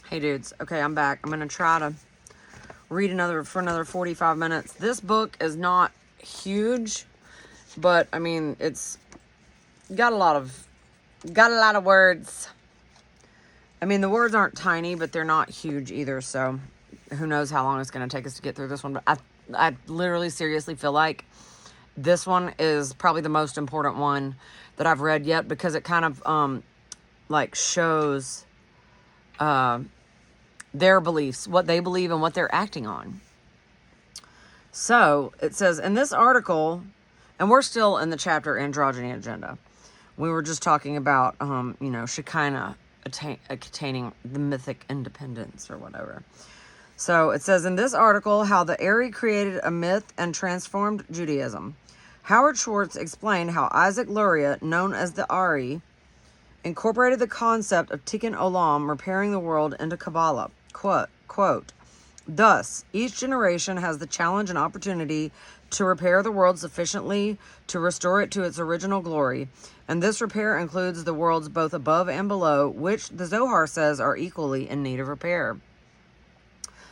Hey dudes, okay, I'm back. I'm gonna try to read another 45 minutes. This book is not huge, but I mean it's got a lot of words. I mean the words aren't tiny, but they're not huge either, so who knows how long it's gonna take us to get through this one. But I literally seriously feel like this one is probably the most important one that I've read yet, because it kind of like shows their beliefs, what they believe and what they're acting on. So it says in this article, and we're still in the chapter Androgyny Agenda. We were just talking about, Shekinah attaining the mythic independence or whatever. So it says in this article how the Ari created a myth and transformed Judaism. Howard Schwartz explained how Isaac Luria, known as the Ari, incorporated the concept of Tikkun Olam, repairing the world, into Kabbalah. Quote, thus, each generation has the challenge and opportunity to repair the world sufficiently to restore it to its original glory, and this repair includes the worlds both above and below, which the Zohar says are equally in need of repair.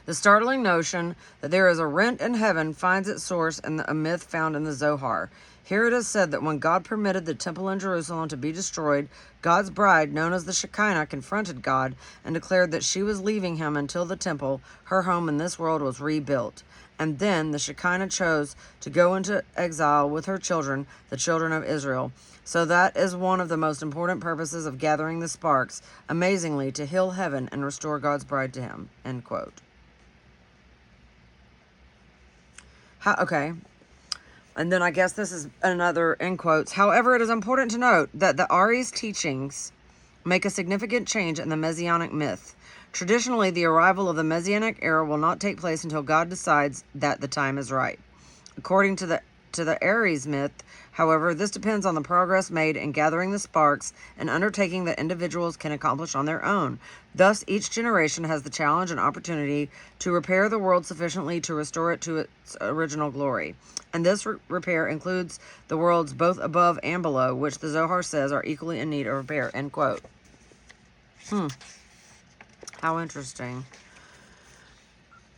The startling notion that there is a rent in heaven finds its source in a myth found in the Zohar. Here it is said that when God permitted the temple in Jerusalem to be destroyed, God's bride, known as the Shekinah, confronted God and declared that she was leaving him until the temple, her home in this world, was rebuilt. And then the Shekinah chose to go into exile with her children, the children of Israel. So that is one of the most important purposes of gathering the sparks, amazingly, to heal heaven and restore God's bride to him. End quote. Okay. And then I guess this is another in quotes. However, it is important to note that the Ari's teachings make a significant change in the Messianic myth. Traditionally, the arrival of the Messianic era will not take place until God decides that the time is right. According to the Aries myth, however, this depends on the progress made in gathering the sparks, an undertaking that individuals can accomplish on their own. Thus, each generation has the challenge and opportunity to repair the world sufficiently to restore it to its original glory. And this repair includes the worlds both above and below, which the Zohar says are equally in need of repair. End quote. How interesting.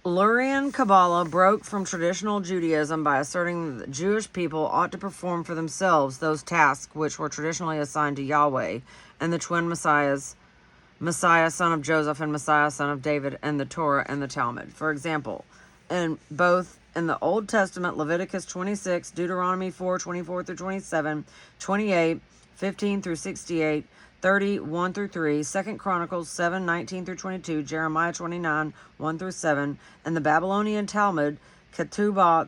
Lurian Kabbalah broke from traditional Judaism by asserting that the Jewish people ought to perform for themselves those tasks which were traditionally assigned to Yahweh and the twin messiahs, Messiah son of Joseph and Messiah son of David, and the Torah and the Talmud. For example, in the Old Testament, Leviticus 26, Deuteronomy 4, 24 through 27, 28, 15 through 68, 30, 1 through 3, 2 Chronicles 7, 19 through 22, Jeremiah 29, 1 through 7, and the Babylonian Talmud, Ketubot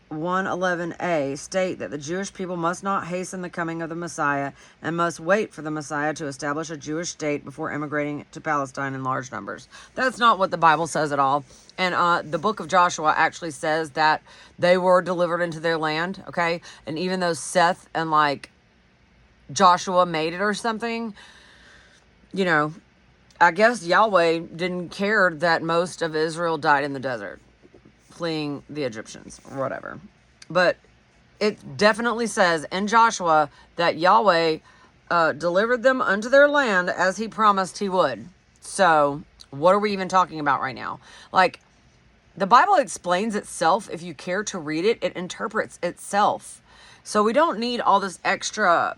111a, state that the Jewish people must not hasten the coming of the Messiah and must wait for the Messiah to establish a Jewish state before immigrating to Palestine in large numbers. That's not what the Bible says at all. And the book of Joshua actually says that they were delivered into their land, okay? And even though Seth and Joshua made it or something, I guess Yahweh didn't care that most of Israel died in the desert, fleeing the Egyptians or whatever. But it definitely says in Joshua that Yahweh delivered them unto their land as he promised he would. So what are we even talking about right now? The Bible explains itself. If you care to read it, it interprets itself. So we don't need all this extra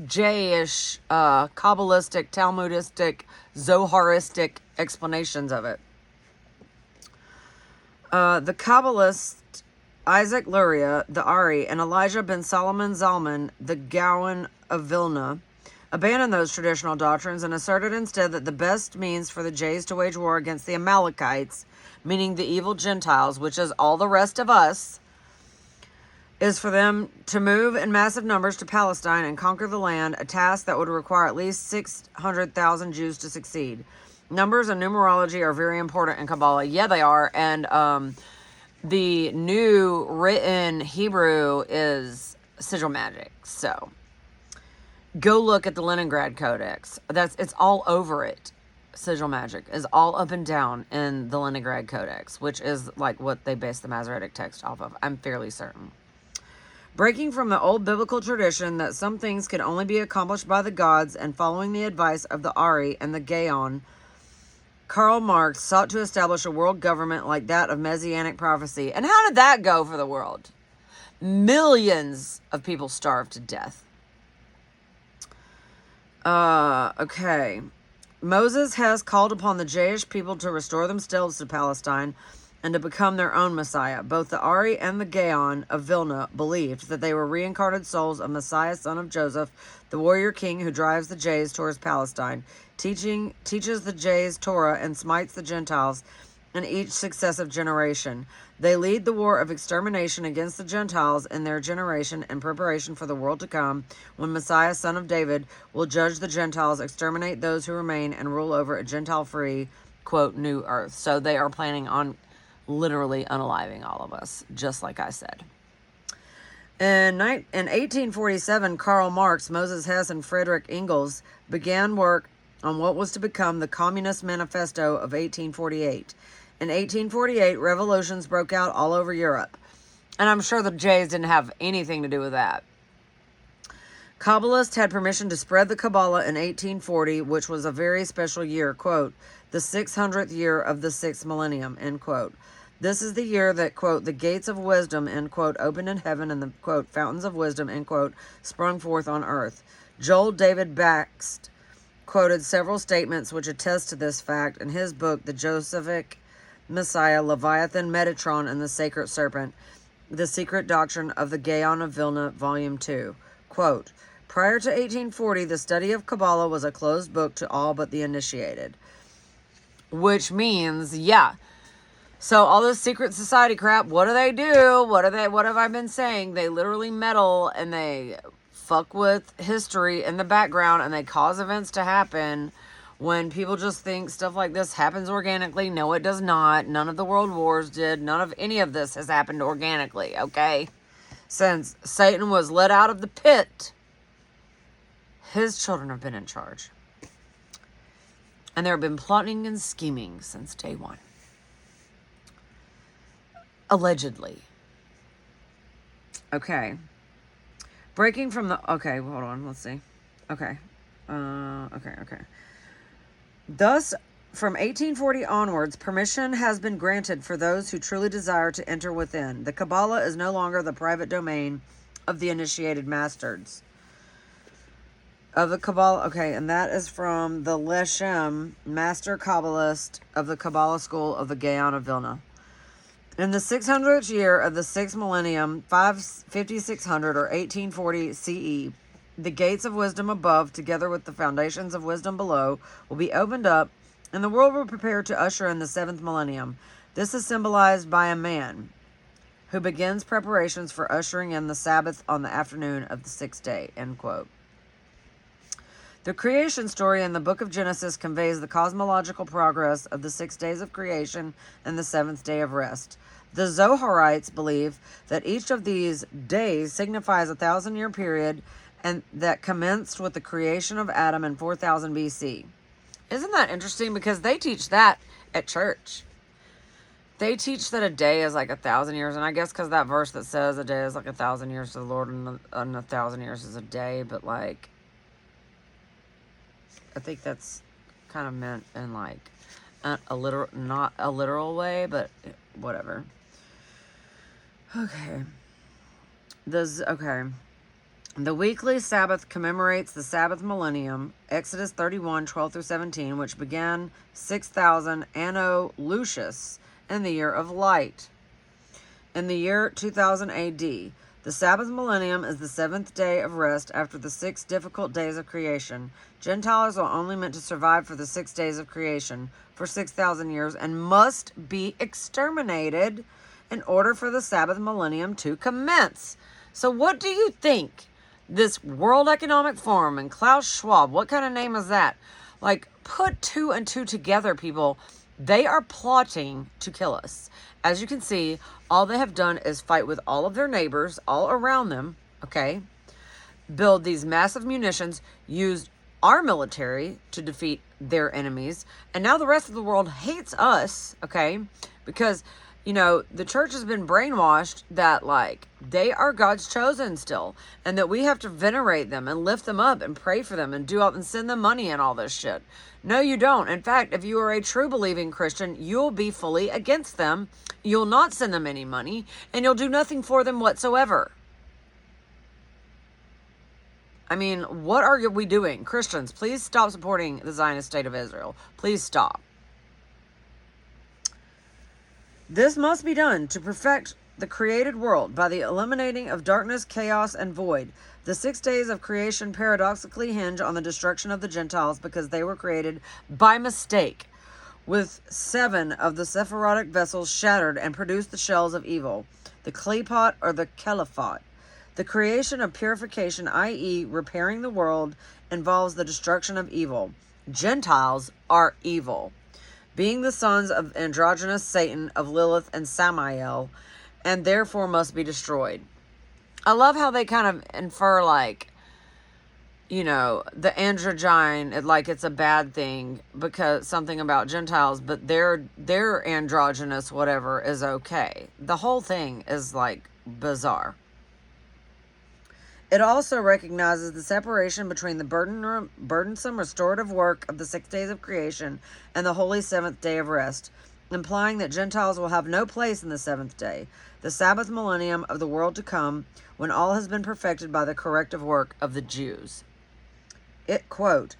J-ish, Kabbalistic, Talmudistic, Zoharistic explanations of it. The Kabbalist Isaac Luria, the Ari, and Elijah ben Solomon Zalman, the Gaon of Vilna, abandoned those traditional doctrines and asserted instead that the best means for the Jays to wage war against the Amalekites, meaning the evil Gentiles, which is all the rest of us, is for them to move in massive numbers to Palestine and conquer the land, a task that would require at least 600,000 Jews to succeed. Numbers and numerology are very important in Kabbalah. Yeah, they are. And the new written Hebrew is sigil magic. So go look at the Leningrad Codex. It's all over it. Sigil magic is all up and down in the Leningrad Codex, which is what they base the Masoretic text off of. I'm fairly certain. Breaking from the old biblical tradition that some things could only be accomplished by the gods and following the advice of the Ari and the Gaon, Karl Marx sought to establish a world government like that of Messianic prophecy. And how did that go for the world? Millions of people starved to death. Okay. Moses has called upon the Jewish people to restore themselves to Palestine and to become their own Messiah. Both the Ari and the Gaon of Vilna believed that they were reincarnated souls of Messiah, son of Joseph, the warrior king who drives the Jays towards Palestine, teaches the Jays Torah and smites the Gentiles in each successive generation. They lead the war of extermination against the Gentiles in their generation in preparation for the world to come, when Messiah, son of David, will judge the Gentiles, exterminate those who remain, and rule over a Gentile-free, quote, new earth. So they are planning on literally unaliving all of us, just like I said. In 1847, Karl Marx, Moses Hess, and Friedrich Engels began work on what was to become the Communist Manifesto of 1848. In 1848, revolutions broke out all over Europe. And I'm sure the Jays didn't have anything to do with that. Kabbalists had permission to spread the Kabbalah in 1840, which was a very special year, quote, the 600th year of the 6th millennium, end quote. This is the year that, quote, the gates of wisdom, end quote, opened in heaven and the, quote, fountains of wisdom, end quote, sprung forth on earth. Joel David Baxt quoted several statements which attest to this fact in his book, The Josephic Messiah, Leviathan, Metatron, and the Sacred Serpent, The Secret Doctrine of the Gaon of Vilna, Volume 2. Quote, prior to 1840, the study of Kabbalah was a closed book to all but the initiated. Which means, yeah. So all this secret society crap, what do they do? What have I been saying? They literally meddle and they fuck with history in the background and they cause events to happen when people just think stuff like this happens organically. No, it does not. None of the world wars did. None of any of this has happened organically, okay? Since Satan was let out of the pit, his children have been in charge. And there have been plotting and scheming since day one. Allegedly. Okay. Breaking from the... Okay, hold on. Let's see. Okay. Okay. Thus, from 1840 onwards, permission has been granted for those who truly desire to enter within. The Kabbalah is no longer the private domain of the initiated masters. Of the Kabbalah... Okay, and that is from the Leshem, Master Kabbalist of the Kabbalah School of the Gaon of Vilna. In the 600th year of the 6th millennium, 5600 or 1840 CE, the gates of wisdom above, together with the foundations of wisdom below, will be opened up, and the world will prepare to usher in the 7th millennium. This is symbolized by a man who begins preparations for ushering in the Sabbath on the afternoon of the 6th day, end quote. The creation story in the book of Genesis conveys the cosmological progress of the 6 days of creation and the 7th day of rest. The Zoharites believe that each of these days signifies a 1,000-year period and that commenced with the creation of Adam in 4000 BC. Isn't that interesting? Because they teach that at church. They teach that a day is like 1,000 years, and I guess because that verse that says a day is like 1,000 years to the Lord and 1,000 years is a day, but like, I think that's kind of meant in like a literal, not a literal way, but whatever. Okay. The weekly Sabbath commemorates the Sabbath millennium, Exodus 31, 12 through 17, which began 6000 Anno Lucius in the year of light. In the year 2000 AD, the Sabbath millennium is the 7th day of rest after the 6 difficult days of creation. Gentiles are only meant to survive for the 6 days of creation for 6,000 years and must be exterminated in order for the Sabbath millennium to commence. So what do you think? This World Economic Forum and Klaus Schwab, what kind of name is that? Like, put 2 and 2 together, people. They are plotting to kill us. As you can see, all they have done is fight with all of their neighbors all around them, okay? Build these massive munitions, used our military to defeat their enemies, and now the rest of the world hates us, okay? Because you know, the church has been brainwashed that, like, they are God's chosen still, and that we have to venerate them and lift them up and pray for them and do all and send them money and all this shit. No, you don't. In fact, if you are a true believing Christian, you'll be fully against them. You'll not send them any money, and you'll do nothing for them whatsoever. I mean, what are we doing? Christians, please stop supporting the Zionist state of Israel. Please stop. This must be done to perfect the created world by the eliminating of darkness, chaos, and void. The 6 days of creation paradoxically hinge on the destruction of the Gentiles because they were created by mistake, with 7 of the Sephirotic vessels shattered and produced the shells of evil, the Klipot or the Caliphate. The creation of purification, i.e. repairing the world, involves the destruction of evil. Gentiles are evil, being the sons of androgynous Satan, of Lilith and Samael, and therefore must be destroyed. I love how they kind of infer, like, you know, the androgyne, like it's a bad thing because something about Gentiles, but their androgynous whatever is okay. The whole thing is, like, bizarre. It also recognizes the separation between the burdensome restorative work of the 6 days of creation and the holy 7th day of rest, implying that Gentiles will have no place in the 7th day, the Sabbath millennium of the world to come, when all has been perfected by the corrective work of the Jews. Quote,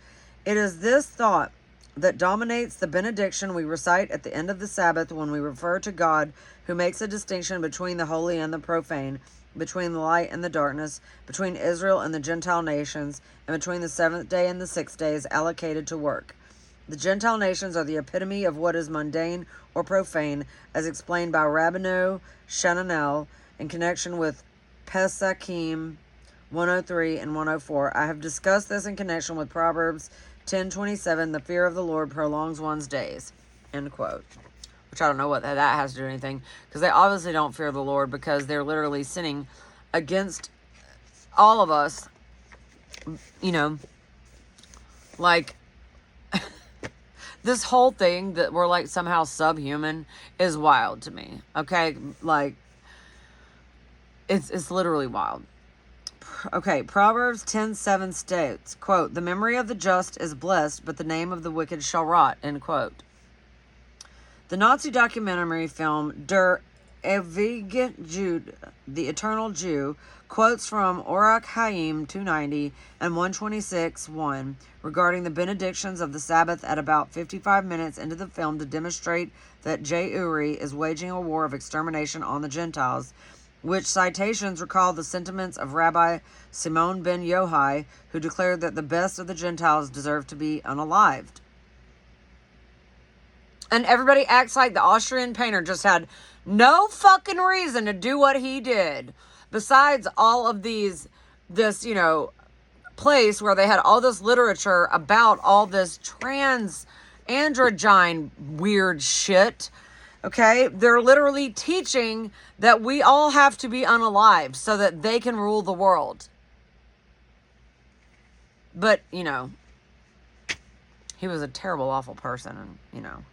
"It is this thought that dominates the benediction we recite at the end of the Sabbath when we refer to God, who makes a distinction between the holy and the profane, between the light and the darkness, between Israel and the Gentile nations, and between the 7th day and the 6 days allocated to work. The Gentile nations are the epitome of what is mundane or profane, as explained by Rabbeinu Shananel in connection with Pesachim 103 and 104. I have discussed this in connection with Proverbs 10:27. The fear of the Lord prolongs one's days." End quote. Which I don't know what that has to do with anything, because they obviously don't fear the Lord, because they're literally sinning against all of us. You know, like, this whole thing that we're like somehow subhuman is wild to me. Okay, like, it's literally wild. Okay, Proverbs 10:7 states, quote, "The memory of the just is blessed, but the name of the wicked shall rot," end quote. The Nazi documentary film Der Ewige Jude, The Eternal Jew, quotes from Orach Chaim 290 and 126:1 regarding the benedictions of the Sabbath at about 55 minutes into the film to demonstrate that J. Uri is waging a war of extermination on the Gentiles, which citations recall the sentiments of Rabbi Simon ben Yohai, who declared that the best of the Gentiles deserve to be unalived. And everybody acts like the Austrian painter just had no fucking reason to do what he did. Besides all of this, you know, place where they had all this literature about all this trans androgyne weird shit. Okay? They're literally teaching that we all have to be unalived so that they can rule the world. But, you know, he was a terrible, awful person, and, you know.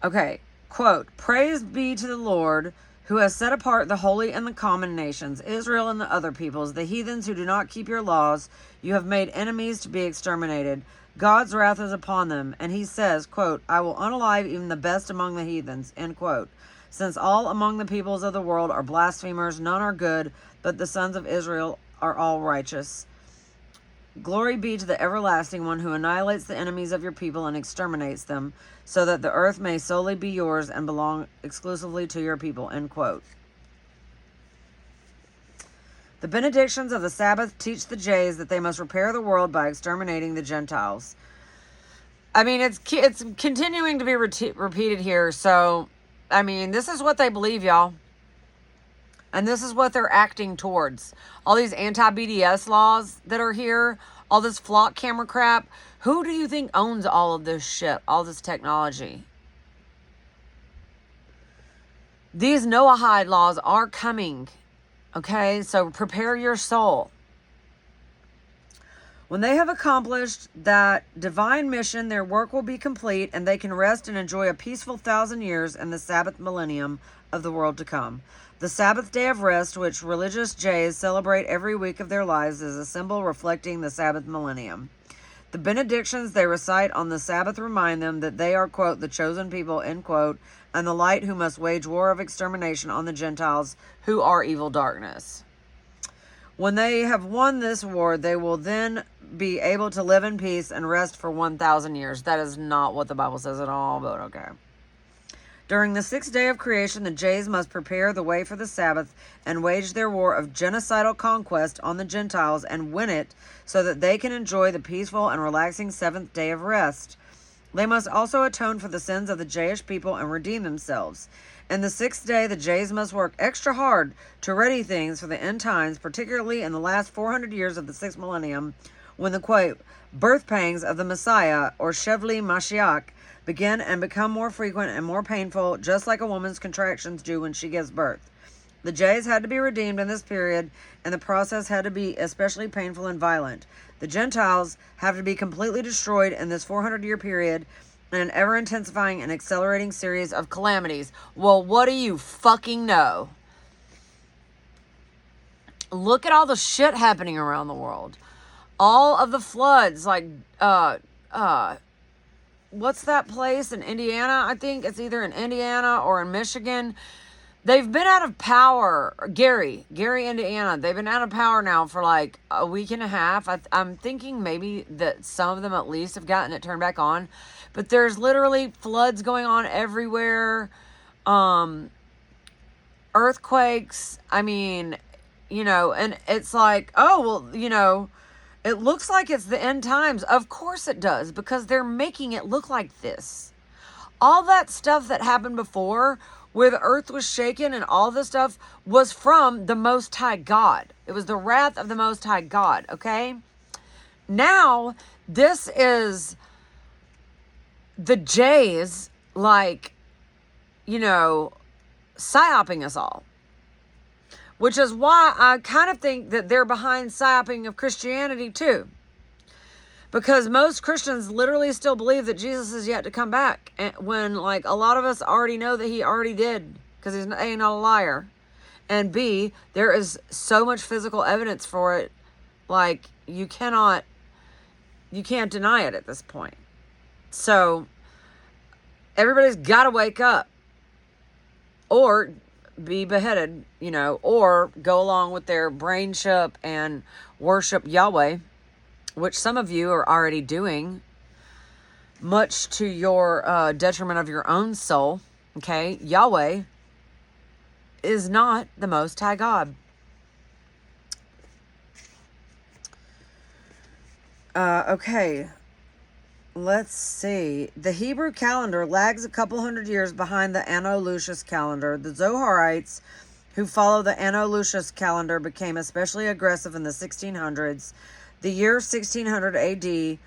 Okay, quote, "Praise be to the Lord, who has set apart the holy and the common nations, Israel and the other peoples, the heathens who do not keep your laws. You have made enemies to be exterminated. God's wrath is upon them." And he says, quote, "I will unalive even the best among the heathens," end quote. "Since all among the peoples of the world are blasphemers, none are good, but the sons of Israel are all righteous. Glory be to the everlasting one who annihilates the enemies of your people and exterminates them, so that the earth may solely be yours and belong exclusively to your people," end quote. The benedictions of the Sabbath teach the Jays that they must repair the world by exterminating the Gentiles. I mean, it's continuing to be repeated here, so, I mean, this is what they believe, y'all. And this is what they're acting towards. All these anti-BDS laws that are here, all this flock camera crap. Who do you think owns all of this shit, all this technology? These Noahide laws are coming. Okay, so prepare your soul. When they have accomplished that divine mission, their work will be complete, and they can rest and enjoy a peaceful 1,000 years in the Sabbath millennium of the world to come. The Sabbath day of rest, which religious Jays celebrate every week of their lives, is a symbol reflecting the Sabbath millennium. The benedictions they recite on the Sabbath remind them that they are, quote, the chosen people, end quote, and the light who must wage war of extermination on the Gentiles who are evil darkness. When they have won this war, they will then be able to live in peace and rest for 1,000 years. That is not what the Bible says at all, but okay. During the 6th day of creation, the Jays must prepare the way for the Sabbath and wage their war of genocidal conquest on the Gentiles and win it so that they can enjoy the peaceful and relaxing 7th day of rest. They must also atone for the sins of the Jayish people and redeem themselves. In the 6th day, the Jays must work extra hard to ready things for the end times, particularly in the last 400 years of the 6th millennium, when the, quote, birth pangs of the Messiah, or Shevli Mashiach, begin and become more frequent and more painful, just like a woman's contractions do when she gives birth. The Jays had to be redeemed in this period, and the process had to be especially painful and violent. The Gentiles have to be completely destroyed in this 400-year period in an ever-intensifying and accelerating series of calamities. Well, what do you fucking know? Look at all the shit happening around the world. All of the floods, like, what's that place in Indiana? I think it's either in Indiana or in Michigan. They've been out of power. Gary, Indiana. They've been out of power now for like a week and a half. I'm thinking maybe that some of them at least have gotten it turned back on. But there's literally floods going on everywhere. Earthquakes. I mean, you know, and it's like, oh, well, you know, it looks like it's the end times. Of course it does, because they're making it look like this. All that stuff that happened before, where the earth was shaken and all this stuff, was from the Most High God. It was the wrath of the Most High God, okay? Now, this is the Jays, like, you know, psyoping us all. Which is why I kind of think that they're behind psyoping of Christianity too. Because most Christians literally still believe that Jesus is yet to come back. And when, like, a lot of us already know that he already did. Because he's A, not a liar. And B, there is so much physical evidence for it. Like, you can't deny it at this point. So, everybody's got to wake up. Or be beheaded, you know, or go along with their brain ship and worship Yahweh, which some of you are already doing, much to your detriment of your own soul. Okay, Yahweh is not the Most High God. Okay, let's see. The Hebrew calendar lags a couple hundred years behind the Anno Lucius calendar. The Zoharites, who follow the Anno Lucius calendar, became especially aggressive in the 1600s. The year 1600 AD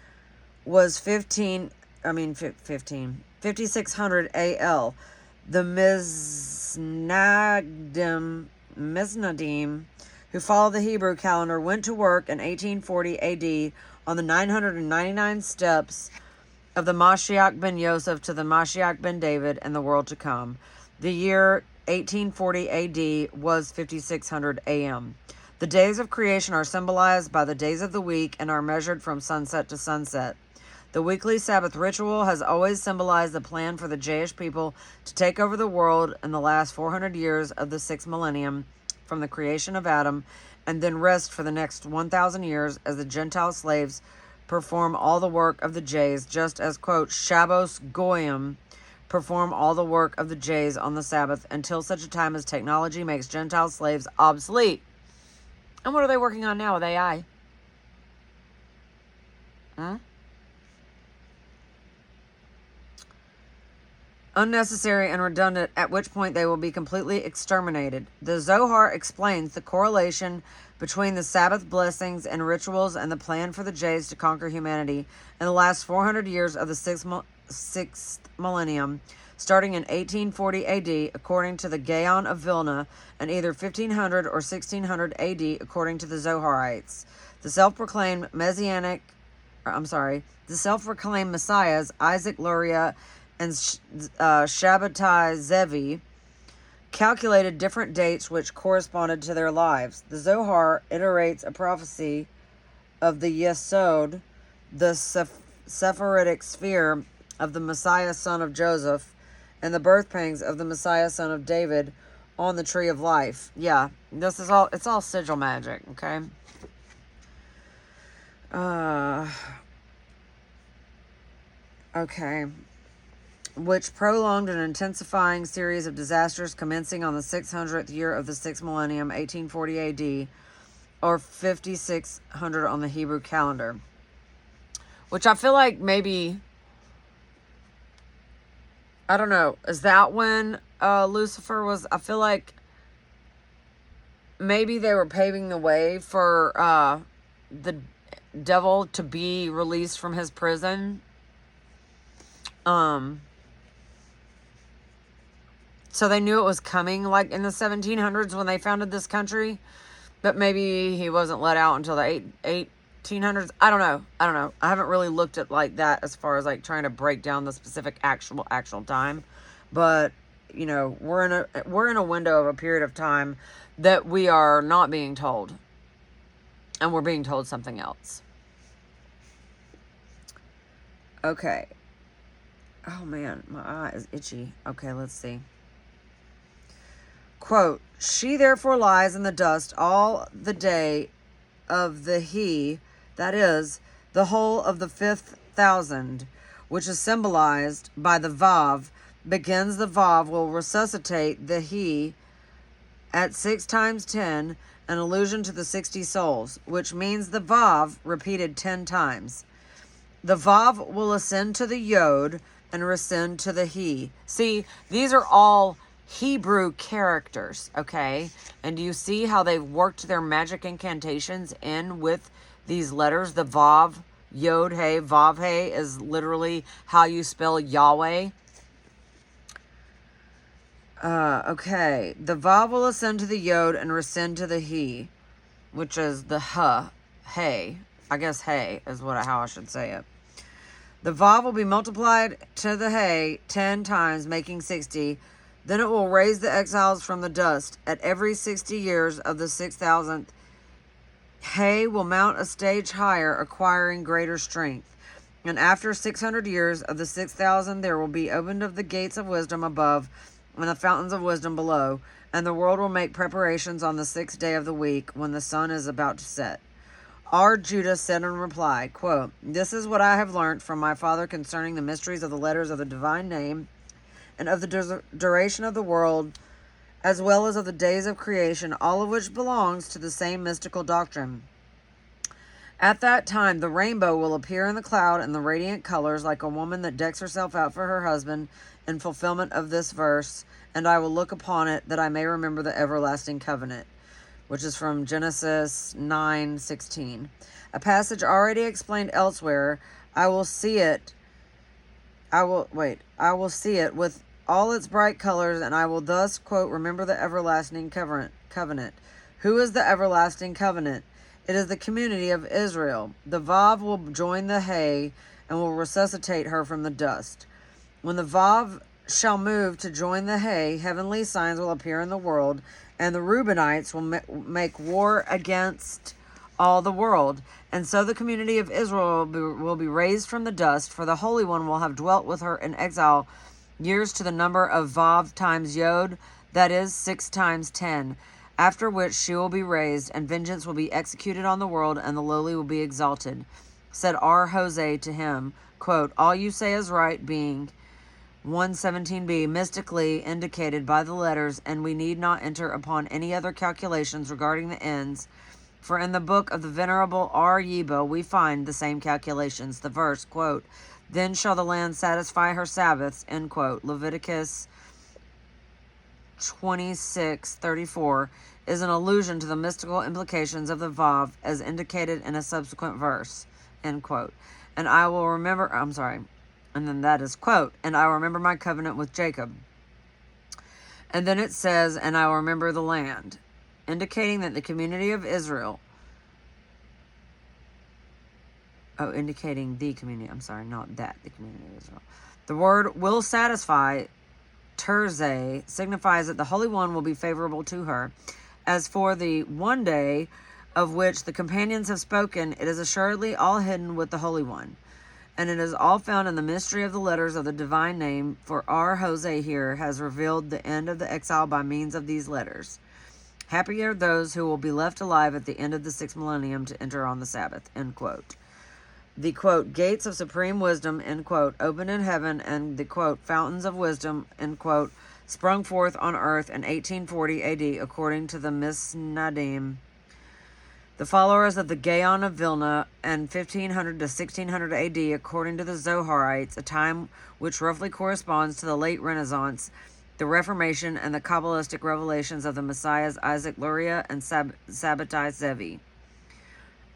was 5600 AL. The Miznadim, who follow the Hebrew calendar, went to work in 1840 AD on the 999 steps of the Mashiach ben Yosef to the Mashiach ben David and the world to come. The year 1840 AD was 5600 AM. The days of creation are symbolized by the days of the week and are measured from sunset to sunset. The weekly Sabbath ritual has always symbolized the plan for the Jewish people to take over the world in the last 400 years of the 6th millennium from the creation of Adam, and then rest for the next 1,000 years as the Gentile slaves perform all the work of the Jays, just as, quote, Shabbos Goyim perform all the work of the Jays on the Sabbath until such a time as technology makes Gentile slaves obsolete. And what are they working on now with AI? Unnecessary and redundant, at which point they will be completely exterminated. The Zohar explains the correlation between the Sabbath blessings and rituals and the plan for the Jays to conquer humanity in the last 400 years of the 6th millennium, starting in 1840 AD, according to the Gaon of Vilna, and either 1500 or 1600 AD, according to the Zoharites. The self-proclaimed Messiahs, Isaac Luria and Shabbatai Zevi, calculated different dates which corresponded to their lives. The Zohar iterates a prophecy of the Yesod, the Sephirotic sphere of the Messiah son of Joseph, and the birth pangs of the Messiah son of David on the tree of life. Yeah, this is all, it's all sigil magic, okay? Okay. Which prolonged an intensifying series of disasters commencing on the 600th year of the 6th millennium, 1840 AD, or 5600 on the Hebrew calendar. Which I feel like maybe, I don't know, is that when Lucifer was, I feel like maybe they were paving the way for the devil to be released from his prison. So they knew it was coming, like in the 1700s when they founded this country, but maybe he wasn't let out until the 1800s. I don't know. I haven't really looked at like that as far as like trying to break down the specific actual time, but you know, we're in a window of a period of time that we are not being told, and we're being told something else. Okay. Oh man, my eye is itchy. Okay, let's see. Quote, she therefore lies in the dust all the day of the he, that is, the whole of the 5,000, which is symbolized by the Vav, begins the Vav will resuscitate the he at 6 times 10, an allusion to the 60 souls, which means the Vav repeated 10 times. The Vav will ascend to the Yod and rescind to the he. See, these are all Hebrew characters, okay? And do you see how they've worked their magic incantations in with these letters? The Vav, Yod, He, Vav, He is literally how you spell Yahweh. Okay. The Vav will ascend to the Yod and rescind to the He, which is the He. I guess He is how I should say it. The Vav will be multiplied to the He 10 times, making 60. Then it will raise the exiles from the dust. At every 60 years of the 6,000th, He will mount a stage higher, acquiring greater strength. And after 600 years of the 6,000, there will be opened of the gates of wisdom above and the fountains of wisdom below, and the world will make preparations on the 6th day of the week when the sun is about to set. R. Judah said in reply, quote, this is what I have learned from my father concerning the mysteries of the letters of the divine name, and of the duration of the world, as well as of the days of creation, all of which belongs to the same mystical doctrine. At that time, the rainbow will appear in the cloud in the radiant colors, like a woman that decks herself out for her husband, in fulfillment of this verse, and I will look upon it, that I may remember the everlasting covenant, which is from Genesis 9:16. A passage already explained elsewhere. I will see it with all its bright colors, and I will thus, quote, remember the everlasting covenant. Who is the everlasting covenant? It is the community of Israel. The Vav will join the He and will resuscitate her from the dust. When the Vav shall move to join the He, heavenly signs will appear in the world, and the Reubenites will make war against all the world. And so the community of Israel will be raised from the dust, for the Holy One will have dwelt with her in exile years to the number of Vav times Yod, that is 6 times 10, after which she will be raised, and vengeance will be executed on the world, and the lowly will be exalted. Said R. Jose to him, quote, all you say is right, being 117b mystically indicated by the letters, and we need not enter upon any other calculations regarding the ends, for in the book of the Venerable R. Yibo we find the same calculations. The verse, quote, then shall the land satisfy her Sabbaths, end quote, Leviticus 26:34, is an allusion to the mystical implications of the Vav as indicated in a subsequent verse, end quote. And I will remember, and then that is, quote, and I will remember my covenant with Jacob. And then it says, and I will remember the land, indicating that the community of Israel Oh, indicating the community. I'm sorry, not that, the community of Israel. The word will satisfy, Terze, signifies that the Holy One will be favorable to her. As for the one day of which the companions have spoken, it is assuredly all hidden with the Holy One. And it is all found in the mystery of the letters of the divine name, for our Jose here has revealed the end of the exile by means of these letters. Happy are those who will be left alive at the end of the 6th millennium to enter on the Sabbath, end quote. The, quote, gates of supreme wisdom, end quote, opened in heaven, and the, quote, fountains of wisdom, end quote, sprung forth on earth in 1840 AD, according to the Misnadim. The followers of the Gaon of Vilna, and 1500 to 1600 AD, according to the Zoharites, a time which roughly corresponds to the late Renaissance, the Reformation, and the Kabbalistic revelations of the Messiahs Isaac Luria and Sabbatai Zevi.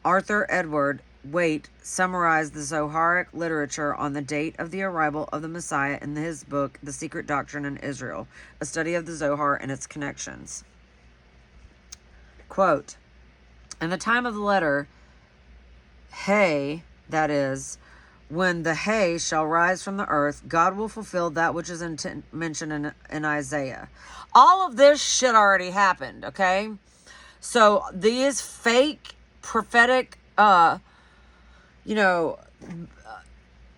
Arthur Edward Waite summarized the Zoharic literature on the date of the arrival of the Messiah in his book, The Secret Doctrine in Israel, a study of the Zohar and its connections. Quote, in the time of the letter, Hay, that is, when the hay shall rise from the earth, God will fulfill that which is mentioned in Isaiah. All of this shit already happened, okay? So these fake prophetic,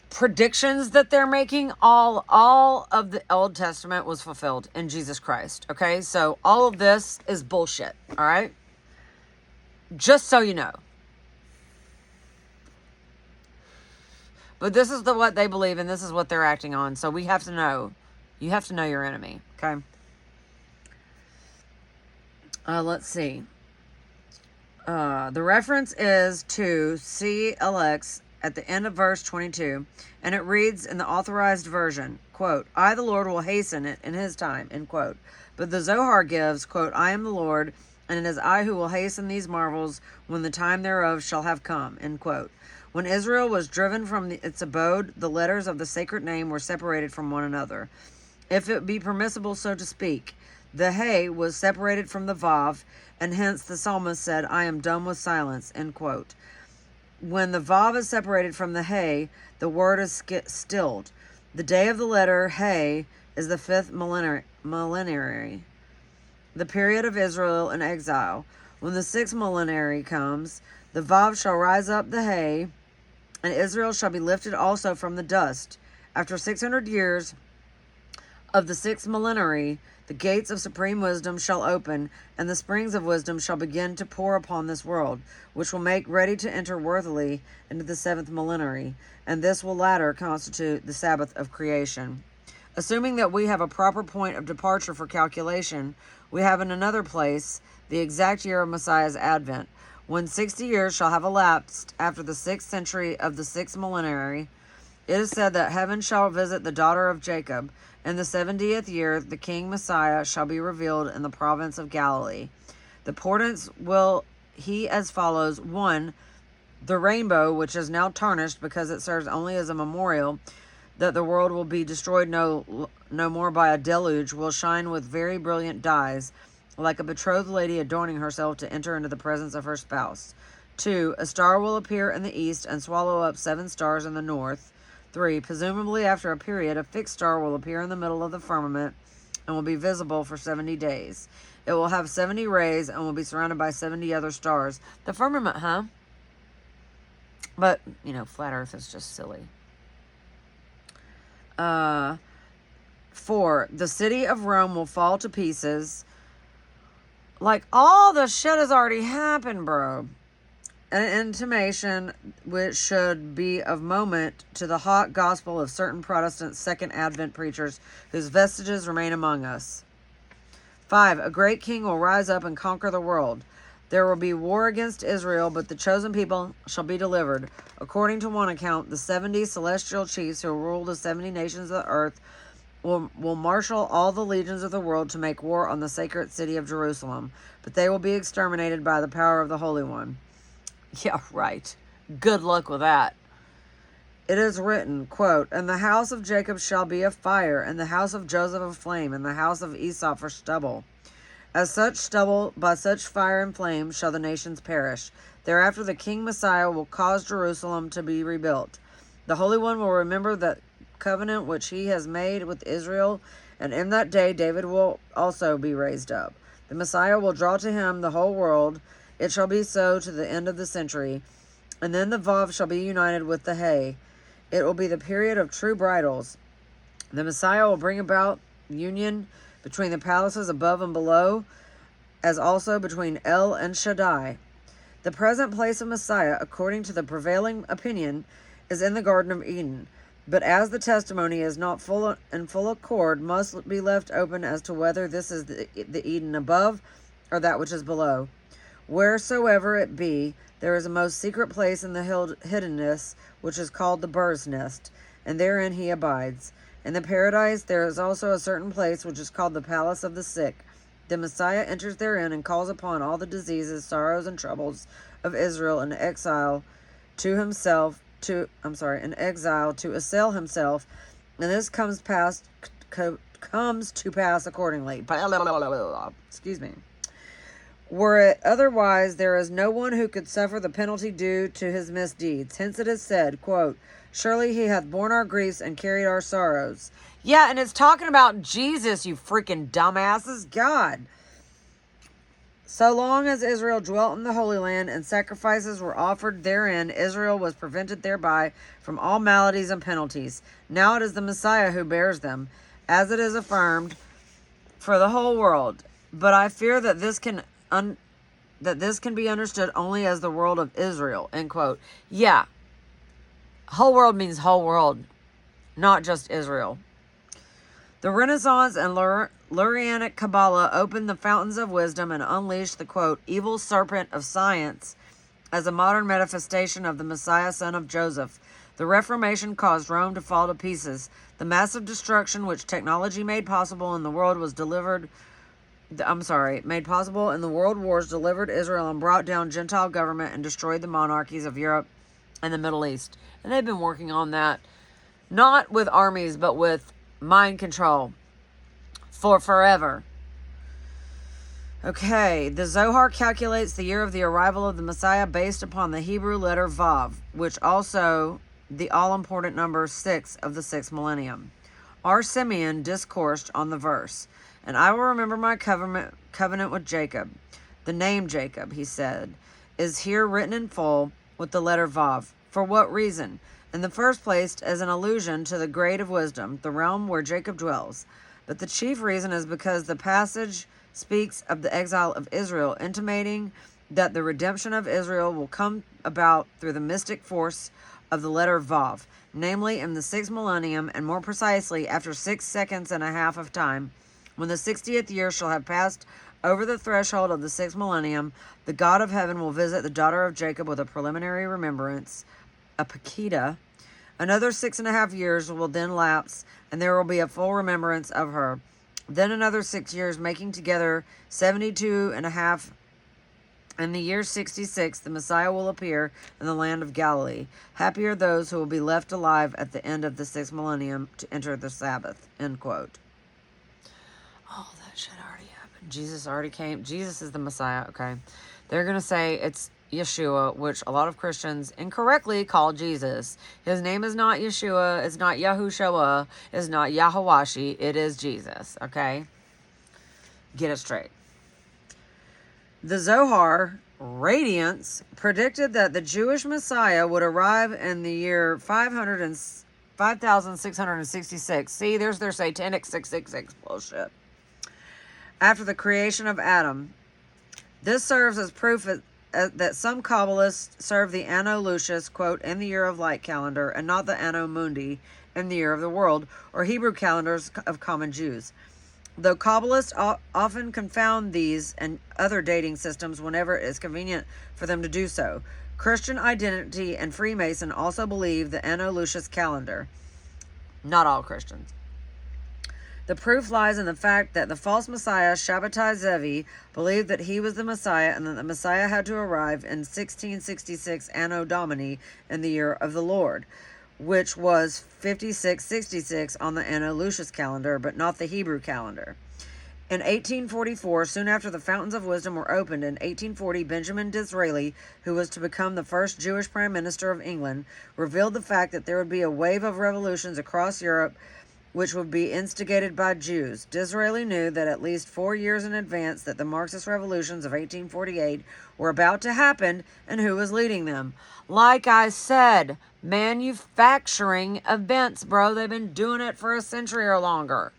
predictions that they're making, all of the Old Testament was fulfilled in Jesus Christ, okay? So all of this is bullshit, all right? Just so you know. But this is what they believe, and this is what they're acting on. So we have to know. You have to know your enemy, okay? Let's see. The reference is to CLX at the end of verse 22, and it reads in the authorized version, quote, I, the Lord, will hasten it in his time, end quote. But the Zohar gives, quote, I am the Lord, and it is I who will hasten these marvels when the time thereof shall have come, end quote. When Israel was driven from its abode, the letters of the sacred name were separated from one another. If it be permissible so to speak, the hay was separated from the vav, and hence the psalmist said, I am dumb with silence, end quote. When the vav is separated from the hay, the word is stilled. The day of the letter hay is the 5th millenary, the period of Israel in exile. When the 6th millenary comes, the vav shall rise up the hay, and Israel shall be lifted also from the dust. After 600 years of the 6th millenary, the gates of supreme wisdom shall open, and the springs of wisdom shall begin to pour upon this world, which will make ready to enter worthily into the 7th millenary, and this will latter constitute the Sabbath of creation. Assuming that we have a proper point of departure for calculation, we have in another place the exact year of Messiah's advent. When 60 years shall have elapsed after the 6th century of the 6th millenary, it is said that heaven shall visit the daughter of Jacob. In the 70th year, the King Messiah shall be revealed in the province of Galilee. The portents will he as follows. 1. The rainbow, which is now tarnished because it serves only as a memorial that the world will be destroyed no more by a deluge, will shine with very brilliant dyes, like a betrothed lady adorning herself to enter into the presence of her spouse. 2. A star will appear in the east and swallow up 7 stars in the north. 3. Presumably after a period, a fixed star will appear in the middle of the firmament and will be visible for 70 days. It will have 70 rays and will be surrounded by 70 other stars. The firmament, huh? But, flat earth is just silly. 4. The city of Rome will fall to pieces. Like, all the shit has already happened, bro. An intimation which should be of moment to the hot gospel of certain Protestant Second Advent preachers whose vestiges remain among us. 5. A great king will rise up and conquer the world. There will be war against Israel, but the chosen people shall be delivered. According to one account, the 70 celestial chiefs who rule the 70 nations of the earth will marshal all the legions of the world to make war on the sacred city of Jerusalem, but they will be exterminated by the power of the Holy One. Yeah, right. Good luck with that. It is written, quote, and the house of Jacob shall be a fire, and the house of Joseph a flame, and the house of Esau for stubble. As such stubble, by such fire and flame, shall the nations perish. Thereafter the King Messiah will cause Jerusalem to be rebuilt. The Holy One will remember the covenant which he has made with Israel, and in that day David will also be raised up. The Messiah will draw to him the whole world. It shall be so to the end of the century. And then the Vav shall be united with the Hay. It will be the period of true bridals. The Messiah will bring about union between the palaces above and below, as also between El and Shaddai. The present place of Messiah, according to the prevailing opinion, is in the Garden of Eden. But as the testimony is not in full accord, must be left open as to whether this is the Eden above or that which is below. Wheresoever it be, there is a most secret place in the hiddenness, which is called the bird's nest, and therein he abides. In the paradise there is also a certain place which is called the palace of the sick. The Messiah enters therein and calls upon all the diseases, sorrows, and troubles of Israel in exile to assail himself, and this comes to pass accordingly. Excuse me. Were it otherwise, there is no one who could suffer the penalty due to his misdeeds. Hence it is said, quote, surely he hath borne our griefs and carried our sorrows. Yeah, and it's talking about Jesus, you freaking dumbasses. God. So long as Israel dwelt in the Holy Land and sacrifices were offered therein, Israel was prevented thereby from all maladies and penalties. Now it is the Messiah who bears them, as it is affirmed for the whole world. But I fear that this can be understood only as the world of Israel, end quote. Yeah. Whole world means whole world, not just Israel. The Renaissance and Lurianic Kabbalah opened the fountains of wisdom and unleashed the, quote, evil serpent of science as a modern manifestation of the Messiah, son of Joseph. The Reformation caused Rome to fall to pieces. The massive destruction which technology made possible in the world made possible in the world wars, delivered Israel and brought down Gentile government and destroyed the monarchies of Europe and the Middle East. And they've been working on that, not with armies, but with mind control for forever. Okay, the Zohar calculates the year of the arrival of the Messiah based upon the Hebrew letter Vav, which also the all-important number 6 of the 6th millennium. R. Simeon discoursed on the verse, and I will remember my covenant with Jacob. The name Jacob, he said, is here written in full with the letter Vav. For what reason? In the first place, as an allusion to the grade of wisdom, the realm where Jacob dwells. But the chief reason is because the passage speaks of the exile of Israel, intimating that the redemption of Israel will come about through the mystic force of the letter Vav, namely in the 6th millennium, and more precisely after 6 seconds and a half of time, when the 60th year shall have passed over the threshold of the 6th millennium, the God of heaven will visit the daughter of Jacob with a preliminary remembrance, a Pekida. Another 6.5 years will then lapse, and there will be a full remembrance of her. Then another 6 years, making together 72.5. In the year 66, the Messiah will appear in the land of Galilee. Happy are those who will be left alive at the end of the 6th millennium to enter the Sabbath. End quote. Oh, that shit already happened. Jesus already came. Jesus is the Messiah, okay? They're going to say it's Yeshua, which a lot of Christians incorrectly call Jesus. His name is not Yeshua. It's not Yahushua. It's not Yahawashi. It is Jesus, okay? Get it straight. The Zohar, Radiance, predicted that the Jewish Messiah would arrive in the year 5666. See, there's their satanic 666 bullshit. After the creation of Adam. This serves as proof that some Kabbalists serve the Anno Lucius, quote, in the year of light calendar, and not the Anno Mundi, in the year of the world, or Hebrew calendars of common Jews. Though Kabbalists often confound these and other dating systems whenever it is convenient for them to do so, Christian Identity and Freemason also believe the Anno Lucius calendar. Not all Christians. The proof lies in the fact that the false Messiah, Shabbatai Zevi, believed that he was the Messiah and that the Messiah had to arrive in 1666 Anno Domini in the year of the Lord, which was 5666 on the Anno Lucius calendar, but not the Hebrew calendar. In 1844, soon after the Fountains of Wisdom were opened in 1840, Benjamin Disraeli, who was to become the first Jewish Prime Minister of England, revealed the fact that there would be a wave of revolutions across Europe which would be instigated by Jews. Disraeli knew that at least 4 years in advance that the Marxist revolutions of 1848 were about to happen, and who was leading them. Like I said, manufacturing events, bro. They've been doing it for a century or longer.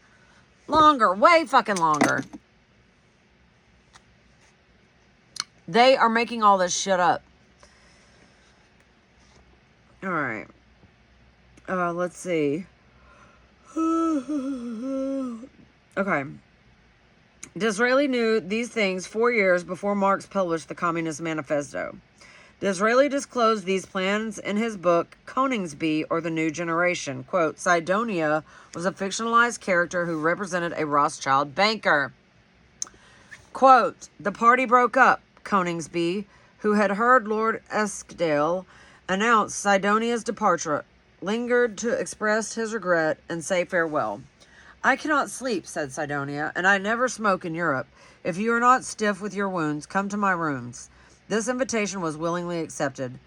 Longer, way fucking longer. They are making all this shit up. Alright. Let's see. Okay. Disraeli knew these things 4 years before Marx published the Communist Manifesto. Disraeli disclosed these plans in his book, Coningsby, or the New Generation. Quote, Sidonia was a fictionalized character who represented a Rothschild banker. Quote, the party broke up. Coningsby, who had heard Lord Eskdale announce Sidonia's departure, lingered to express his regret and say farewell. I cannot sleep, said Sidonia, and I never smoke in Europe. If you are not stiff with your wounds, come to my rooms. This invitation was willingly accepted.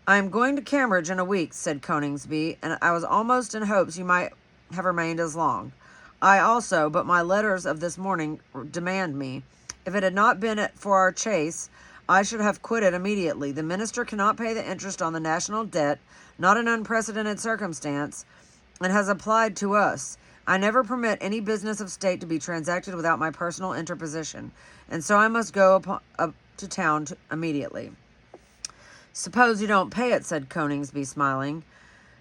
I am going to Cambridge in a week, said Coningsby, and I was almost in hopes you might have remained as long. I also, but my letters of this morning demand me. If it had not been for our chase, I should have quitted immediately. The minister cannot pay the interest on the national debt, not an unprecedented circumstance, and has applied to us. I never permit any business of state to be transacted without my personal interposition, and so I must go up to town immediately. Suppose you don't pay it, said Coningsby, smiling.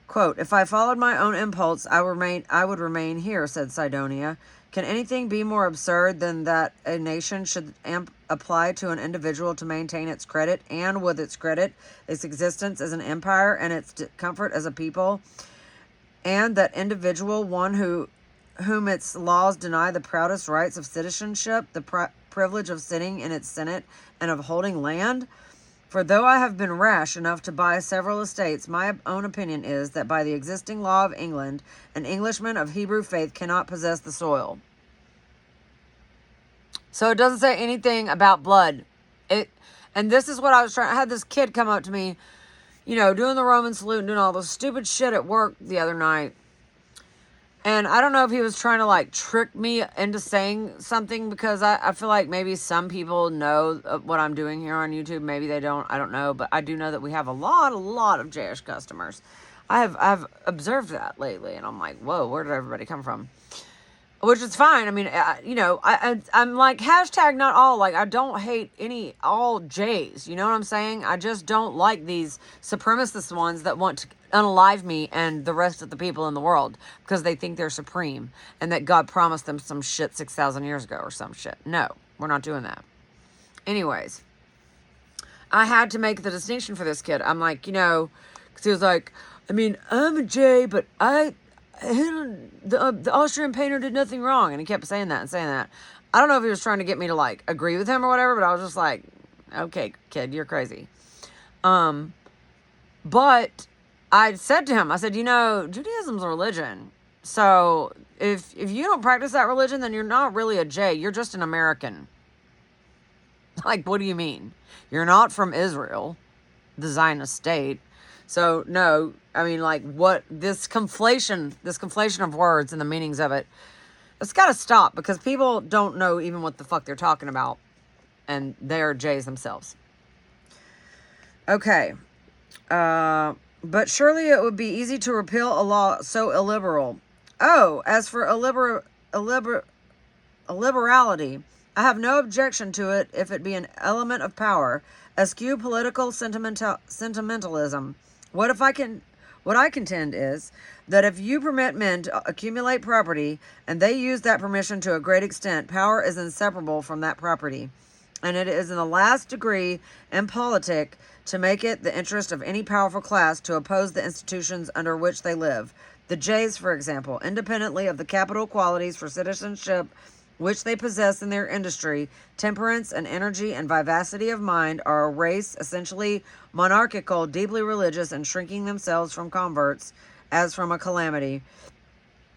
Quote, if I followed my own impulse, I would remain here, said Sidonia. Can anything be more absurd than that a nation should apply to an individual to maintain its credit, and with its credit, its existence as an empire, and its comfort as a people, and that individual, one whom its laws deny the proudest rights of citizenship, the privilege of sitting in its senate, and of holding land? For though I have been rash enough to buy several estates, my own opinion is that by the existing law of England, an Englishman of Hebrew faith cannot possess the soil. So it doesn't say anything about blood. And this is what I was trying. I had this kid come up to me, doing the Roman salute and doing all this stupid shit at work the other night. And I don't know if he was trying to, trick me into saying something, because I feel like maybe some people know what I'm doing here on YouTube. Maybe they don't. I don't know. But I do know that we have a lot of JS customers. I've observed that lately. And I'm like, whoa, where did everybody come from? Which is fine. I mean, I'm like, hashtag not all. I don't hate all J's. You know what I'm saying? I just don't like these supremacist ones that want to unalive me and the rest of the people in the world because they think they're supreme and that God promised them some shit 6,000 years ago or some shit. No, we're not doing that. Anyways, I had to make the distinction for this kid. I'm like, because he was like, I mean, I'm a J, but the Austrian painter did nothing wrong. And he kept saying that and saying that. I don't know if he was trying to get me to agree with him or whatever, but I was just like, okay, kid, you're crazy. But I said to him, I said, Judaism's a religion. So if you don't practice that religion, then you're not really a J. You're just an American. What do you mean? You're not from Israel, the Zionist state. So no, I mean, what this conflation of words and the meanings of it, it's got to stop, because people don't know even what the fuck they're talking about, and they're Jays themselves. Okay, but surely it would be easy to repeal a law so illiberal. Oh, as for illiberality, I have no objection to it if it be an element of power, eschew political sentimentalism. What I contend is that if you permit men to accumulate property and they use that permission to a great extent, power is inseparable from that property. And it is in the last degree impolitic to make it the interest of any powerful class to oppose the institutions under which they live. The Jays, for example, independently of the capital qualities for citizenship which they possess in their industry, temperance and energy and vivacity of mind, are a race essentially monarchical, deeply religious, and shrinking themselves from converts as from a calamity.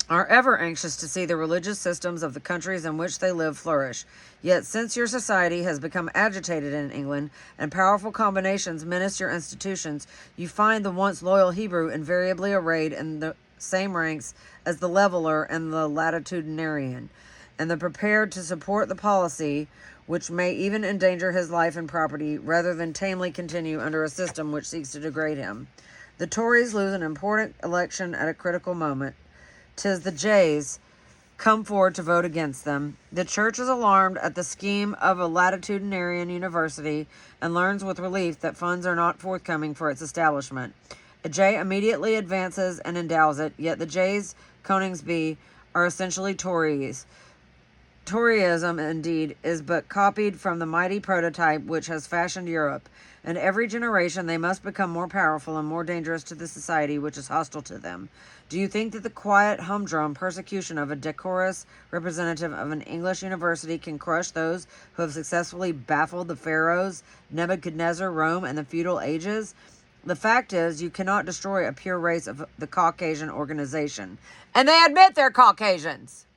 are ever anxious to see the religious systems of the countries in which they live flourish. Yet, since your society has become agitated in England, and powerful combinations menace your institutions, you find the once loyal Hebrew invariably arrayed in the same ranks as the leveler and the latitudinarian, and the prepared to support the policy which may even endanger his life and property, rather than tamely continue under a system which seeks to degrade him. The Tories lose an important election at a critical moment. 'Tis the Jays come forward to vote against them. The church is alarmed at the scheme of a latitudinarian university, and learns with relief that funds are not forthcoming for its establishment. A Jay immediately advances and endows it, yet the Jays, Coningsby, are essentially Tories. Toryism, indeed, is but copied from the mighty prototype which has fashioned Europe, and every generation they must become more powerful and more dangerous to the society which is hostile to them. Do you think that the quiet, humdrum persecution of a decorous representative of an English university can crush those who have successfully baffled the Pharaohs, Nebuchadnezzar, Rome, and the feudal ages? The fact is, you cannot destroy a pure race of the Caucasian organization. And they admit they're Caucasians.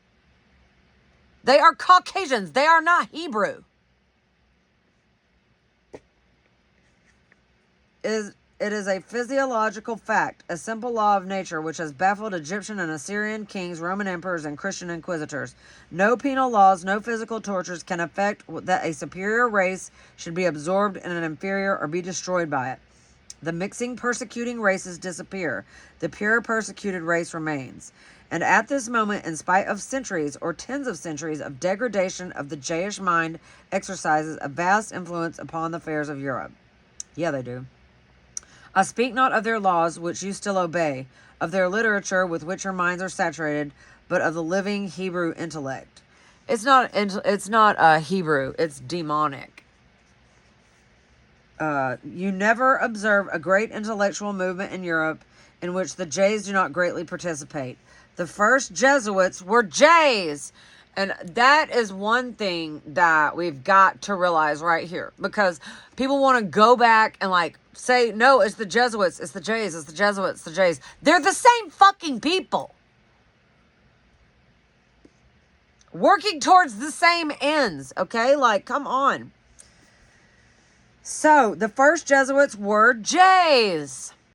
They are Caucasians. They are not Hebrew. It is a physiological fact, a simple law of nature which has baffled Egyptian and Assyrian kings, Roman emperors, and Christian inquisitors. No penal laws, no physical tortures can effect that a superior race should be absorbed in an inferior or be destroyed by it. The mixing persecuting races disappear. The pure persecuted race remains. And at this moment, in spite of centuries or tens of centuries of degradation of the Jayish mind, exercises a vast influence upon the affairs of Europe. Yeah, they do. I speak not of their laws, which you still obey, of their literature with which your minds are saturated, but of the living Hebrew intellect. It's not Hebrew, it's demonic. You never observe a great intellectual movement in Europe in which the Jays do not greatly participate. The first Jesuits were Jays. And that is one thing that we've got to realize right here. Because people want to go back and say, no, it's the Jesuits, it's the Jays, it's the Jesuits, the Jays. They're the same fucking people. Working towards the same ends, okay? Come on. So, the first Jesuits were Jays.